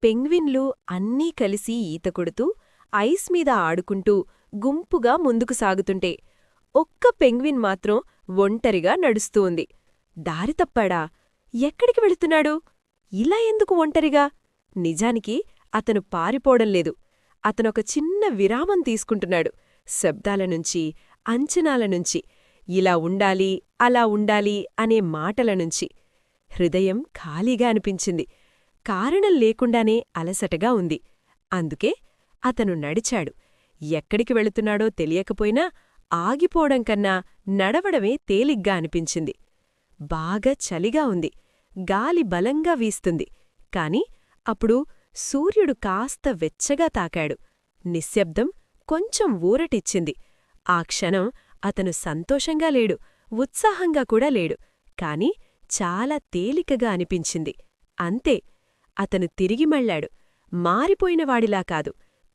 పెంగ్విన్లు అన్నీ కలిసి ఈత కొడుతూ ఐస్ మీద ఆడుకుంటూ గుంపుగా ముందుకు సాగుతుంటే ఒక్క పెంగ్విన్ మాత్రం ఒంటరిగా నడుస్తూ ఉంది. దారి తప్పాడా? ఎక్కడికి వెళుతున్నాడు? ఇలా ఎందుకు ఒంటరిగా? నిజానికి అతను పారిపోవడంలేదు. అతనొక చిన్న విరామం తీసుకుంటున్నాడు. శబ్దాలనుంచి, అంచనాలనుంచి, ఇలా ఉండాలి, అలా ఉండాలి అనే మాటలనుంచి. హృదయం ఖాళీగా అనిపించింది. కారణం లేకుండానే అలసటగా ఉంది. అందుకే అతను నడిచాడు. ఎక్కడికి వెళుతున్నాడో తెలియకపోయినా ఆగిపోవడం కన్నా నడవడమే తేలిగ్గా అనిపించింది. బాగా చలిగా ఉంది. గాలి బలంగా వీస్తుంది. కాని అప్పుడు సూర్యుడు కాస్త వెచ్చగా తాకాడు. నిశ్శబ్దం కొంచెం ఊరటిచ్చింది. ఆ క్షణం అతను సంతోషంగా లేడు, ఉత్సాహంగా కూడా లేడు. కాని చాలా తేలికగా అనిపించింది. అంతే. అతను తిరిగి మళ్ళాడు. మారిపోయినవాడిలా కాదు,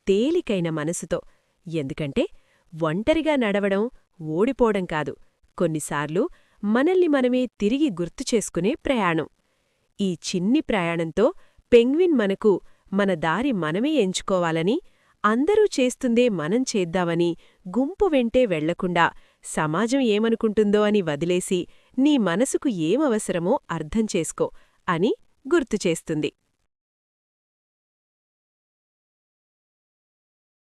తేలికైన మనసుతో. ఎందుకంటే ఒంటరిగా నడవడం ఓడిపోవడం కాదు, కొన్నిసార్లు మనల్ని మనమే తిరిగి గుర్తుచేసుకునే ప్రయాణం. ఈ చిన్ని ప్రయాణంతో పెంగ్విన్ మనకు మన దారి మనమే ఎంచుకోవాలని, అందరూ చేస్తుందే మనం చేద్దామని, గుంపు వెంటే వెళ్లకుండా సమాజం ఏమనుకుంటుందో అని వదిలేసి నీ మనసుకు ఏమవసరమో అర్థం చేసుకో అని గుర్తుచేస్తుంది.